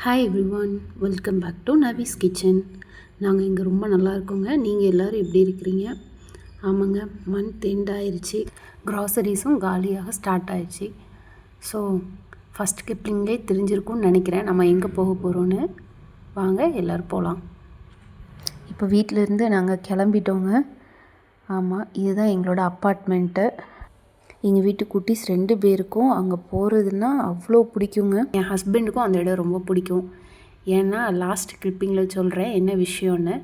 Hi everyone, welcome back to Navi's kitchen. நாங்கள் இங்கே ரொம்ப நல்லா இருக்கோங்க. நீங்கள் எல்லோரும் எப்படி இருக்கிறீங்க? ஆமாங்க, மந்த் எண்ட் ஆயிடுச்சு. க்ராசரிஸும் காலியாக ஸ்டார்ட் ஆயிடுச்சு. ஸோ ஃபஸ்ட் கிப்ளிங்லே தெரிஞ்சிருக்கும்னு நினைக்கிறேன் நம்ம எங்கே போக போகிறோன்னு. வாங்க எல்லோரும் போகலாம். இப்போ வீட்டிலேருந்து நாங்கள் கிளம்பிட்டோங்க. ஆமாம், இதுதான் எங்களோட அப்பார்ட்மெண்ட்டு. எங்கள் வீட்டு குட்டீஸ் 2 பேருக்கும் அங்கே போகிறதுனா அவ்வளோ பிடிக்குங்க. என் ஹஸ்பண்டுக்கும் அந்த இடம் ரொம்ப பிடிக்கும். ஏன்னா லாஸ்ட் கிளிப்பிங்கில் சொல்கிறேன் என்ன விஷயம்னு.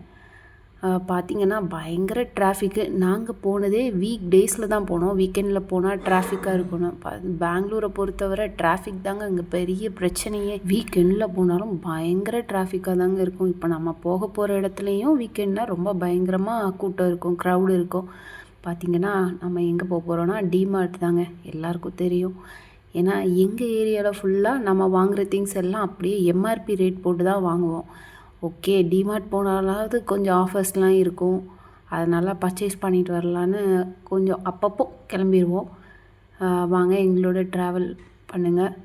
பார்த்திங்கன்னா பயங்கர டிராஃபிக்கு. நாங்கள் போனதே வீக் டேஸில் தான் போனோம். வீக்கெண்டில் போனால் டிராஃபிக்காக இருக்கணும். பெங்களூரை பொறுத்தவரை டிராஃபிக் தாங்க அங்கே பெரிய பிரச்சனையே. வீக்கெண்டில் போனாலும் பயங்கர டிராஃபிக்காக தாங்க இருக்கும். இப்போ நம்ம போக போகிற இடத்துலையும் வீக்கெண்ட்னால் ரொம்ப பயங்கரமாக கூட்டம் இருக்கும், க்ரௌடு இருக்கும். பார்த்திங்கன்னா நம்ம எங்கே போக போகிறோன்னா டிமார்ட் தாங்க. எல்லாருக்கும் தெரியும். ஏன்னா எங்கள் ஏரியாவில் ஃபுல்லாக நம்ம வாங்குகிற திங்ஸ் எல்லாம் அப்படியே எம்ஆர்பி ரேட் போட்டு தான் வாங்குவோம். ஓகே, டிமார்ட் போனாலாவது கொஞ்சம் ஆஃபர்ஸ்லாம் இருக்கும், அதனால் பர்ச்சேஸ் பண்ணிட்டு வரலான்னு கொஞ்சம் அப்பப்போ கிளம்பிடுவோம். வாங்க எங்களோட ட்ராவல் பண்ணுங்கள்.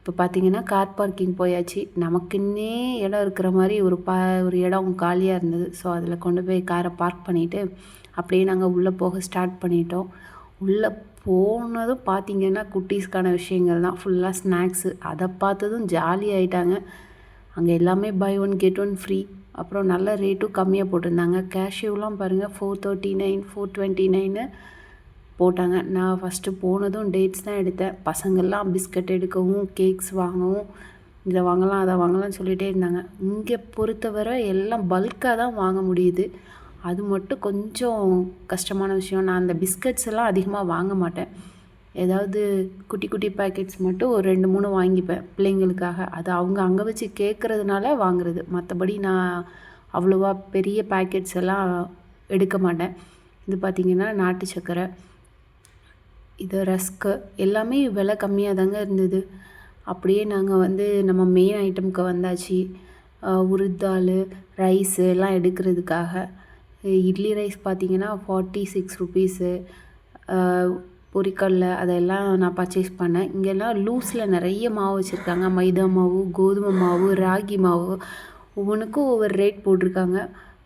இப்போ பார்த்திங்கன்னா கார் பார்க்கிங் போயாச்சு. நமக்குன்னே இடம் இருக்கிற மாதிரி ஒரு இடம் காலியாக இருந்தது. ஸோ அதில் கொண்டு போய் காரை பார்க் பண்ணிவிட்டு அப்படியே நாங்கள் உள்ளே போக ஸ்டார்ட் பண்ணிட்டோம். உள்ளே போனதும் பார்த்திங்கன்னா குட்டீஸ்க்கான விஷயங்கள் தான், ஃபுல்லாக ஸ்நாக்ஸு. அதை பார்த்ததும் ஜாலி ஆகிட்டாங்க. அங்கே எல்லாமே பை 1 கெட் 1 ஃப்ரீ. அப்புறம் நல்ல ரேட்டும் கம்மியாக போட்டிருந்தாங்க. கேஷ்யூலாம் பாருங்கள் 439, 429 போட்டாங்க. நான் ஃபஸ்ட்டு போனதும் டேட்ஸ் தான் எடுத்தேன். பசங்கள்லாம் பிஸ்கட் எடுக்கவும், கேக்ஸ் வாங்கவும், இதை வாங்கலாம் அதை வாங்கலாம்னு சொல்லிகிட்டே இருந்தாங்க. இங்கே பொறுத்தவரை எல்லாம் பல்காக தான் வாங்க முடியுது. அது மட்டும் கொஞ்சம் கஷ்டமான விஷயம். நான் அந்த பிஸ்கட்ஸ் எல்லாம் அதிகமாக வாங்க மாட்டேன். ஏதாவது குட்டி குட்டி பேக்கெட்ஸ் மட்டும் ஒரு 2-3 வாங்கிப்பேன் பிள்ளைங்களுக்காக. அது அவங்க அங்கே வச்சு கேட்குறதுனால வாங்குறது. மற்றபடி நான் அவ்வளோவா பெரிய பேக்கெட்ஸ் எல்லாம் எடுக்க மாட்டேன். இது பார்த்திங்கன்னா நாட்டு சர்க்கரை, இது ரஸ்க்கு, எல்லாமே விலை கம்மியாக தாங்க இருந்தது. அப்படியே நாங்கள் நம்ம மெயின் ஐட்டமுக்கு வந்தாச்சு. உருதால் ரைஸு எல்லாம் எடுக்கிறதுக்காக. இட்லி ரைஸ் பார்த்திங்கன்னா 46 ருபீஸு. பொரிக்கடலை அதெல்லாம் நான் பர்ச்சேஸ் பண்ணேன். இங்கெல்லாம் லூஸில் நிறைய மாவு வச்சுருக்காங்க. மைதா மாவு, கோதுமை மாவு, ராகி மாவு, ஒவ்வொன்றுக்கும் ஒவ்வொரு ரேட் போட்டிருக்காங்க.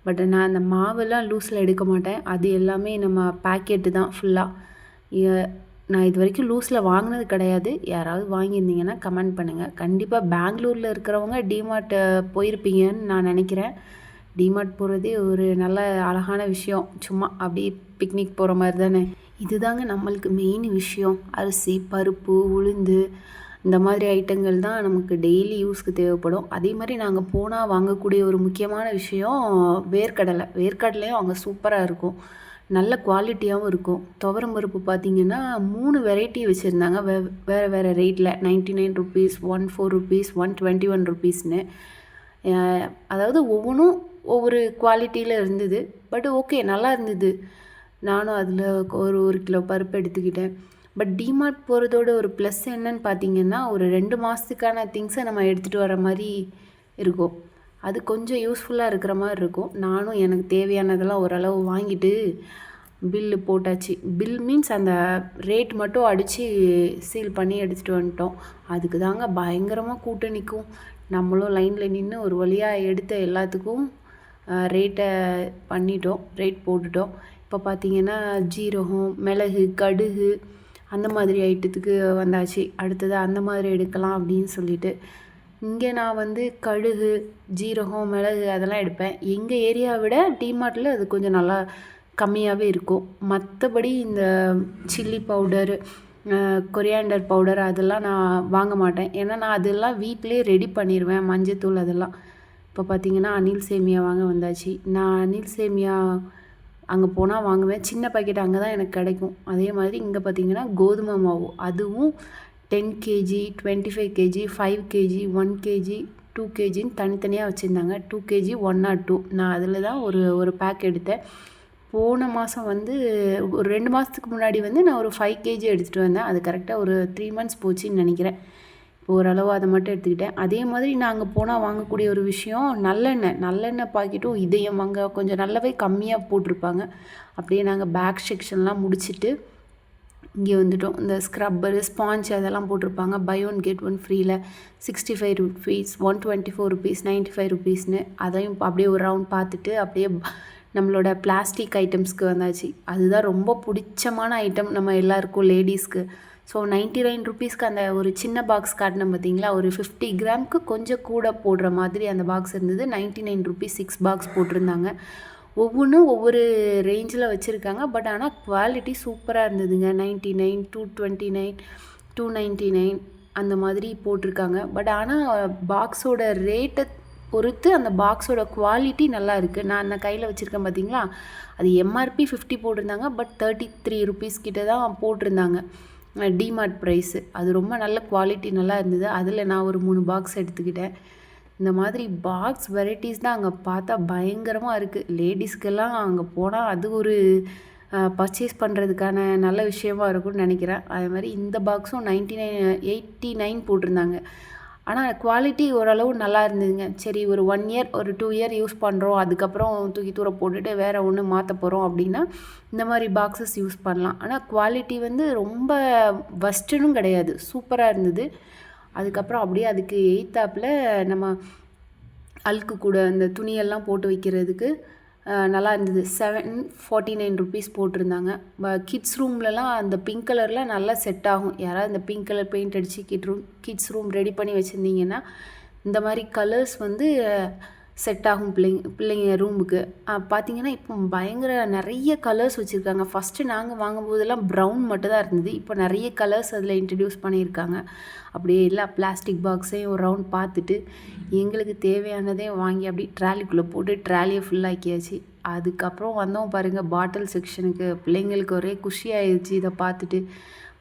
பட் நான் அந்த மாவெல்லாம் லூஸில் எடுக்க மாட்டேன். அது எல்லாமே நம்ம பேக்கெட்டு தான் ஃபுல்லாக. நான் இது வரைக்கும் லூஸில் வாங்கினது கிடையாது. யாராவது வாங்கியிருந்தீங்கன்னா கமெண்ட் பண்ணுங்கள். கண்டிப்பாக பெங்களூரில் இருக்கிறவங்க டிமார்ட் போயிருப்பீங்கன்னு நான் நினைக்கிறேன். டிமார்ட் போகிறதே ஒரு நல்ல அழகான விஷயம். சும்மா அப்படியே பிக்னிக் போகிற மாதிரி தானே. இதுதாங்க நம்மளுக்கு மெயின் விஷயம். அரிசி, பருப்பு, உளுந்து, இந்த மாதிரி ஐட்டங்கள் தான் நமக்கு டெய்லி யூஸ்க்கு தேவைப்படும். அதே மாதிரி நாங்கள் போனால் வாங்கக்கூடிய ஒரு முக்கியமான விஷயம் வேர்க்கடலை. வேர்க்கடலையும் அங்கே சூப்பராக இருக்கும், நல்ல குவாலிட்டியாகவும் இருக்கும். துவரம் பருப்பு பார்த்திங்கன்னா 3 வெரைட்டி வச்சுருந்தாங்க. வேறு வேறு ரேட்டில் 99 ருபீஸ், 14 ருபீஸ், 121 ருபீஸ்னு. அதாவது ஒவ்வொன்றும் ஒவ்வொரு குவாலிட்டியில் இருந்தது. பட் ஓகே, நல்லா இருந்தது. நானும் அதில் ஒரு கிலோ பருப்பு எடுத்துக்கிட்டேன். பட் டிமார்ட் போகிறதோட ஒரு ப்ளஸ் என்னன்னு பார்த்திங்கன்னா, ஒரு 2 மாதத்துக்கான திங்ஸை நம்ம எடுத்துகிட்டு வர மாதிரி இருக்கும். அது கொஞ்சம் யூஸ்ஃபுல்லாக இருக்கிற மாதிரி இருக்கும். நானும் எனக்கு தேவையானதெல்லாம் ஓரளவு வாங்கிட்டு பில்லு போட்டாச்சு. பில் மீன்ஸ் அந்த ரேட் மட்டும் அடித்து சீல் பண்ணி எடுத்துகிட்டு வந்துட்டோம். அதுக்கு தாங்க பயங்கரமாக கூட்டம் நிற்கும். நம்மளும் லைனில் நின்று ஒரு வழியாக எடுத்த எல்லாத்துக்கும் ரேட்டை பண்ணிட்டோம், ரேட் போட்டுட்டோம். இப்போ பார்த்திங்கன்னா ஜீரகம், மிளகு, கடுகு அந்த மாதிரி ஐட்டத்துக்கு வந்தாச்சு. அடுத்தது அந்த மாதிரி எடுக்கலாம் அப்படின்னு சொல்லிட்டு இங்கே நான் கடுகு, ஜீரகம், மிளகு அதெல்லாம் எடுப்பேன். எங்கள் ஏரியாவை விட டிமார்ட்டில் அது கொஞ்சம் நல்லா கம்மியாகவே இருக்கும். மற்றபடி இந்த சில்லி பவுடர், கொரியாண்டர் பவுடர் அதெல்லாம் நான் வாங்க மாட்டேன். ஏன்னா நான் அதெல்லாம் வீட்டிலே ரெடி பண்ணிடுவேன், மஞ்சத்தூள் அதெல்லாம். இப்போ பார்த்திங்கன்னா அனில் சேமியா வாங்க வந்தாச்சு. நான் அனில் சேமியா அங்கே போனால் வாங்குவேன். சின்ன பாக்கெட் அங்கே தான் எனக்கு கிடைக்கும். அதே மாதிரி இங்கே பார்த்திங்கன்னா கோதுமை மாவு, அதுவும் 10 கேஜி, 25 கேஜி, 5 கேஜி, 1 கேஜி, 2 கேஜின்னு தனித்தனியாக வச்சுருந்தாங்க. 2 கேஜி 102. நான் அதில் தான் ஒரு பேக் எடுத்தேன். போன மாதம் ஒரு 2 மாதத்துக்கு முன்னாடி நான் ஒரு 5 கேஜி எடுத்துகிட்டு வந்தேன். அது கரெக்டாக ஒரு 3 மந்த்ஸ் போச்சுன்னு நினைக்கிறேன். இப்போ ஓரளவு அதை மட்டும் எடுத்துக்கிட்டேன். அதே மாதிரி நான் அங்கே போனால் வாங்கக்கூடிய ஒரு விஷயம் நல்லெண்ணெய் பாக்கெட்டும் இதையும் அங்கே கொஞ்சம் நல்லாவே கம்மியாக போட்டிருப்பாங்க. அப்படியே நாங்கள் பேக் செக்ஷன்லாம் முடிச்சுட்டு இங்கே வந்துட்டோம். இந்த ஸ்க்ரப்பரு, ஸ்பாஞ்ச் அதெல்லாம் போட்டிருப்பாங்க. பை ஒன் கெட் ஒன் ஃப்ரீயில் 65 ருபீஸ், 124 ருபீஸ், 95 ருபீஸ்னு. அதையும் அப்படியே ஒரு ரவுண்ட் பார்த்துட்டு அப்படியே நம்மளோட பிளாஸ்டிக் ஐட்டம்ஸ்க்கு வந்தாச்சு. அதுதான் ரொம்ப பிடிச்சமான ஐட்டம் நம்ம எல்லாருக்கும், லேடிஸ்க்கு. ஸோ 99 ருபீஸ்க்கு அந்த ஒரு சின்ன பாக்ஸ் காட்டினேன் பார்த்தீங்களா, ஒரு 50 கிராமுக்கு கொஞ்சம் கூட போடுற மாதிரி அந்த பாக்ஸ் இருந்தது. 99 ருபீஸ் 6 பாக்ஸ் போட்டிருந்தாங்க. ஒவ்வொன்றும் ஒவ்வொரு ரேஞ்சில் வச்சுருக்காங்க. பட் ஆனால் குவாலிட்டி சூப்பராக இருந்ததுங்க. 99, 229, 299 அந்த மாதிரி போட்டிருக்காங்க. பட் ஆனால் பாக்ஸோட ரேட்டை பொறுத்து அந்த பாக்ஸோட குவாலிட்டி நல்லா இருக்குது. நான் கையில் வச்சுருக்கேன் பார்த்தீங்களா, அது எம்ஆர்பி 50 போட்டிருந்தாங்க. பட் 33 ருபீஸ் கிட்ட தான் போட்டிருந்தாங்க டிமார்ட் ப்ரைஸு. அது ரொம்ப நல்ல குவாலிட்டி நல்லா இருந்தது. அதில் நான் ஒரு 3 பாக்ஸ் எடுத்துக்கிட்டேன். இந்த மாதிரி பாக்ஸ் வெரைட்டிஸ் தான் அங்கே பார்த்தா பயங்கரமாக இருக்குது. லேடிஸ்க்கெல்லாம் அங்கே போனால் அது ஒரு பர்ச்சேஸ் பண்ணுறதுக்கான நல்ல விஷயமா இருக்கும்னு நினைக்கிறேன். அதே மாதிரி இந்த பாக்ஸும் 89 போட்டிருந்தாங்க. ஆனால் குவாலிட்டி ஓரளவு நல்லா இருந்ததுங்க. சரி, ஒரு 1 இயர் ஒரு 2 இயர் யூஸ் பண்ணுறோம், அதுக்கப்புறம் தூக்கி தூர போட்டுட்டு வேறு ஒன்று மாற்ற போகிறோம் அப்படின்னா இந்த மாதிரி பாக்ஸஸ் யூஸ் பண்ணலாம். ஆனால் குவாலிட்டி வந்து ரொம்ப வஸ்ட்டுன்னு கிடையாது, சூப்பராக இருந்தது. அதுக்கப்புறம் அப்படியே அதுக்கு எய்த்தாப்பில் நம்ம அழுக்கு கூட அந்த துணியெல்லாம் போட்டு வைக்கிறதுக்கு நல்லா இருந்தது. 749 ருபீஸ் போட்டிருந்தாங்க. கிட்ஸ் ரூம்லலாம் அந்த பிங்க் கலரில் நல்லா செட் ஆகும். யாராவது இந்த பிங்க் கலர் பெயிண்ட் அடித்து கிட்ஸ் ரூம் ரெடி பண்ணி வச்சுருந்தீங்கன்னா இந்த மாதிரி கலர்ஸ் வந்து செட் ஆகும் பிள்ளைங்க ரூமுக்கு. பார்த்தீங்கன்னா இப்போ பயங்கர நிறைய கலர்ஸ் வச்சுருக்காங்க. ஃபஸ்ட்டு நாங்கள் வாங்கும்போதெல்லாம் ப்ரௌன் மட்டும் தான் இருந்தது. இப்போ நிறைய கலர்ஸ் அதில் இன்ட்ரடியூஸ் பண்ணியிருக்காங்க. அப்படியே எல்லா பிளாஸ்டிக் பாக்ஸையும் ஒரு ரவுண்ட் பார்த்துட்டு எங்களுக்கு தேவையானதையும் வாங்கி அப்படி ட்ராலிக்குள்ளே போட்டு ட்ராலியை ஃபுல்லாக்கியாச்சு. அதுக்கப்புறம் வந்தோம் பாருங்கள் பாட்டில் செக்ஷனுக்கு. பிள்ளைங்களுக்கு ஒரே குஷியாகிடுச்சு இதை பார்த்துட்டு.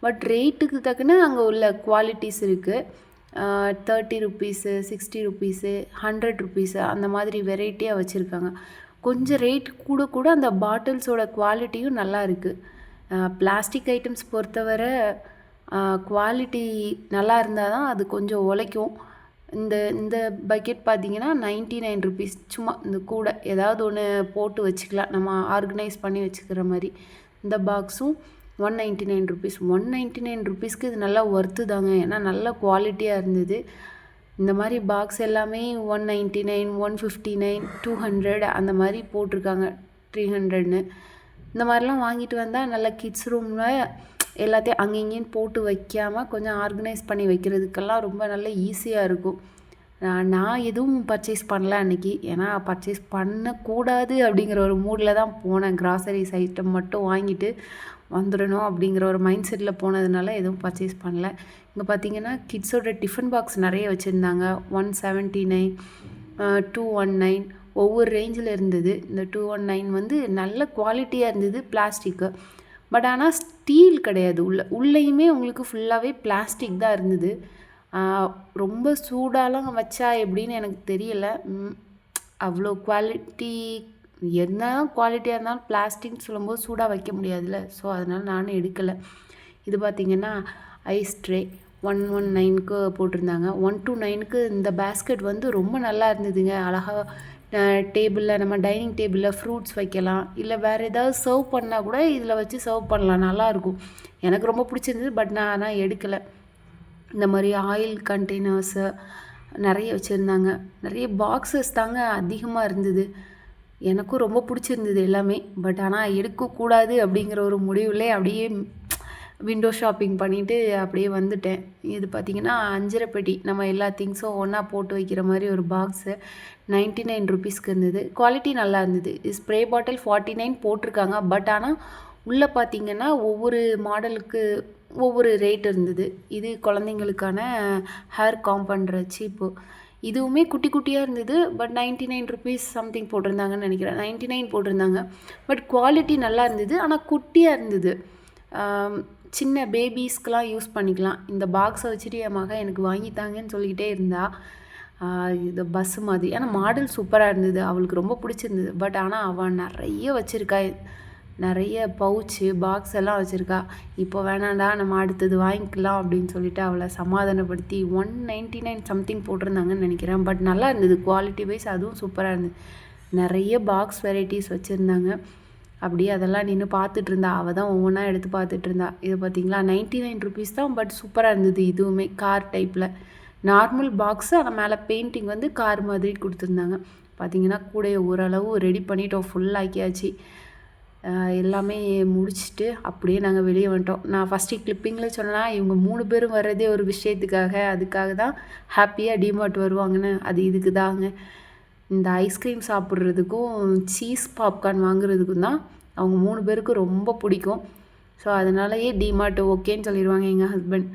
பட் ரேட்டுக்கு தக்கன அங்கே உள்ள குவாலிட்டிஸ் இருக்குது. 30 ருபீஸு, 60 ருபீஸு, 100 ருபீஸு அந்த மாதிரி வெரைட்டியாக வச்சுருக்காங்க. கொஞ்சம் ரேட் கூட அந்த பாட்டில்ஸோட குவாலிட்டியும் நல்லா இருக்குது. பிளாஸ்டிக் ஐட்டம்ஸ் பொறுத்தவரை குவாலிட்டி நல்லா இருந்தால் தான் அது கொஞ்சம் உழைக்கும். இந்த பக்கெட் பார்த்திங்கன்னா 99 ருபீஸ். சும்மா இந்த கூட ஏதாவது ஒன்று போட்டு வச்சுக்கலாம், நம்ம ஆர்கனைஸ் பண்ணி வச்சுக்கிற மாதிரி. இந்த பாக்ஸும் 199 ருபீஸ். 199 ருபீஸ்க்கு இது நல்லா ஒர்த்து தாங்க. ஏன்னா நல்ல குவாலிட்டியாக இருந்தது. இந்த மாதிரி பாக்ஸ் எல்லாமே 199, 159, 200 அந்த மாதிரி போட்டிருக்காங்க, 300ன்னு. இந்த மாதிரிலாம் வாங்கிட்டு வந்தால் நல்லா கிட்ஸ் ரூமில் எல்லாத்தையும் அங்கேயும் போட்டு வைக்காமல் கொஞ்சம் ஆர்கனைஸ் பண்ணி வைக்கிறதுக்கெல்லாம் ரொம்ப நல்ல ஈஸியாக இருக்கும். நான் எதுவும் பர்ச்சேஸ் பண்ணல அன்றைக்கி. ஏன்னா பர்ச்சேஸ் பண்ணக்கூடாது அப்படிங்கிற ஒரு மூடில் தான் போனேன். கிராசரிஸ் ஐட்டம் மட்டும் வாங்கிட்டு வந்துடணும் அப்படிங்கிற ஒரு மைண்ட் செட்டில் போனதுனால எதுவும் பர்ச்சேஸ் பண்ணல. இங்கே பார்த்தீங்கன்னா கிட்ஸோட டிஃபன் பாக்ஸ் நிறைய வச்சுருந்தாங்க. 179, 219 ஒவ்வொரு ரேஞ்சில் இருந்தது. இந்த 219 வந்து நல்ல குவாலிட்டியாக இருந்தது, பிளாஸ்டிக்கு. பட் ஆனால் ஸ்டீல் கிடையாது. உள்ளேயுமே உங்களுக்கு ஃபுல்லாகவே பிளாஸ்டிக் தான் இருந்தது. ரொம்ப சூடாலாம் வச்சா எப்படின்னு எனக்கு தெரியலை. அவ்வளோ குவாலிட்டி என்ன குவாலிட்டியாக இருந்தாலும் பிளாஸ்டிக்னு சொல்லும்போது சூடாக வைக்க முடியாதுல்ல. ஸோ அதனால் நானும் எடுக்கலை. இது பார்த்திங்கன்னா ஐஸ் ட்ரே 119க்கு போட்டிருந்தாங்க. 129க்கு இந்த பேஸ்கெட் வந்து ரொம்ப நல்லா இருந்ததுங்க. அழகாக டேபிளில், நம்ம டைனிங் டேபிளில் ஃப்ரூட்ஸ் வைக்கலாம், இல்லை வேறு ஏதாவது சர்வ் பண்ணால் கூட இதில் வச்சு சர்வ் பண்ணலாம், நல்லாயிருக்கும். எனக்கு ரொம்ப பிடிச்சிருந்தது. பட் நான் ஆனால் எடுக்கலை. இந்த மாதிரி ஆயில் கண்டெய்னர்ஸு நிறைய வச்சுருந்தாங்க. நிறைய பாக்ஸஸ் தாங்க அதிகமாக இருந்தது. எனக்கும் ரொம்ப பிடிச்சிருந்தது எல்லாமே. பட் ஆனால் எடுக்கக்கூடாது அப்படிங்கிற ஒரு முடிவுலே அப்படியே விண்டோ ஷாப்பிங் பண்ணிவிட்டு அப்படியே வந்துட்டேன். இது பார்த்திங்கன்னா 5 பெட்டி, நம்ம எல்லா திங்ஸும் ஒன்றா போட்டு வைக்கிற மாதிரி ஒரு பாக்ஸு 99 ருபீஸ்க்கு இருந்தது. குவாலிட்டி நல்லா இருந்தது. ஸ்ப்ரே பாட்டில் 49 போட்டிருக்காங்க. பட் ஆனால் உள்ளே பார்த்திங்கன்னா ஒவ்வொரு மாடலுக்கு ஒவ்வொரு ரேட் இருந்தது. இது குழந்தைங்களுக்கான ஹேர் காம் பண்ணுற சீப்பு. இதுவுமே குட்டி குட்டியாக இருந்தது. பட் 99 ருபீஸ் சம்திங் போட்டிருந்தாங்கன்னு நினைக்கிறேன். 99 போட்டிருந்தாங்க. பட் குவாலிட்டி நல்லா இருந்தது. ஆனால் குட்டியாக இருந்தது. சின்ன பேபிஸ்க்கெலாம் யூஸ் பண்ணிக்கலாம். இந்த பாக்ஸை வச்சுட்டு என் மகன் எனக்கு வாங்கித்தாங்கன்னு சொல்லிக்கிட்டே இருந்தா. இது பஸ்ஸு மாதிரி. ஆனால் மாடல் சூப்பராக இருந்தது, அவளுக்கு ரொம்ப பிடிச்சிருந்தது. பட் ஆனால் அவன் நிறைய வச்சுருக்கா, நிறைய பவுச்சு பாக்ஸ் எல்லாம் வச்சுருக்கா. இப்போ வேணாண்டா, நம்ம அடுத்தது வாங்கிக்கலாம் அப்படின்னு சொல்லிட்டு அவளை சமாதானப்படுத்தி 199 சம்திங் போட்டிருந்தாங்கன்னு நினைக்கிறேன். பட் நல்லா இருந்தது குவாலிட்டி வைஸ், அதுவும் சூப்பராக இருந்தது. நிறைய பாக்ஸ் வெரைட்டிஸ் வச்சுருந்தாங்க. அப்படியே அதெல்லாம் நின்று பார்த்துட்டு இருந்தா. அவள் தான் ஒவ்வொன்றா எடுத்து பார்த்துட்டு இருந்தா. இது பார்த்தீங்களா 99 ருபீஸ் தான், பட் சூப்பராக இருந்தது. இதுவுமே கார் டைப்பில் நார்மல் பாக்ஸு, ஆனால் மேலே பெயிண்டிங் வந்து கார் மாதிரி கொடுத்துருந்தாங்க. பார்த்தீங்கன்னா கூடைய ஓரளவு ரெடி பண்ணிட்டோம், ஃபுல் ஆக்கியாச்சு. எல்லாமே முடிச்சுட்டு அப்படியே நாங்கள் வெளியே வந்துட்டோம். நான் ஃபஸ்ட்டு கிளிப்பிங்கில் சொன்னேன்னா இவங்க 3 பேரும் வர்றதே ஒரு விஷயத்துக்காக, அதுக்காக தான் ஹாப்பியாக டிமார்ட் வருவாங்கன்னு. அது இதுக்கு தாங்க. இந்த ஐஸ்கிரீம் சாப்பிட்றதுக்கும் சீஸ் பாப்கார்ன் வாங்குறதுக்கும் தான் அவங்க 3 பேருக்கும் ரொம்ப பிடிக்கும். ஸோ அதனாலயே டிமார்ட் ஓகேன்னு சொல்லிடுவாங்க எங்கள் ஹஸ்பண்ட்.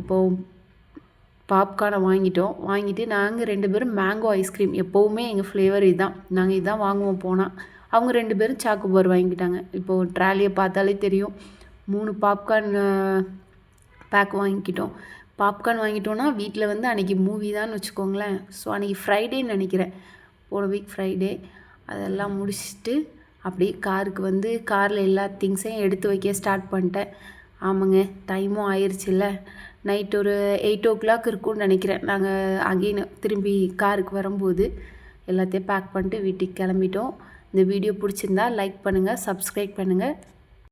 இப்போது பாப்கார்னை வாங்கிட்டு நாங்கள் 2 பேரும் மேங்கோ ஐஸ்கிரீம், எப்போவுமே எங்கள் ஃப்ளேவர் இதுதான், நாங்கள் இதுதான் வாங்குவோம் போனால். அவங்க 2 பேரும் சாக்கோபார் வாங்கிக்கிட்டாங்க. இப்போது ட்ராலியை பார்த்தாலே தெரியும். 3 பாப்கார்ன் பேக் வாங்கிக்கிட்டோம். பாப்கார்ன் வாங்கிட்டோன்னா வீட்டில் வந்து அன்றைக்கி மூவி தான் வச்சுக்கோங்களேன். ஸோ அன்றைக்கி ஃப்ரைடேன்னு நினைக்கிறேன், போன வீக் ஃப்ரைடே. அதெல்லாம் முடிச்சுட்டு அப்படியே காருக்கு வந்து காரில் எல்லா திங்ஸையும் எடுத்து வைக்க ஸ்டார்ட் பண்ணிட்டேன். ஆமாங்க, டைமும் ஆயிடுச்சுல்ல. நைட் ஒரு 8 o'clock இருக்கும்னு நினைக்கிறேன். நாங்கள் அகெயின் திரும்பி காருக்கு வரும்போது எல்லாத்தையும் பேக் பண்ணிட்டு வீட்டுக்கு கிளம்பிட்டோம். இந்த வீடியோ பிடிச்சிருந்தா லைக் பண்ணுங்கள், சப்ஸ்கிரைப் பண்ணுங்கள்.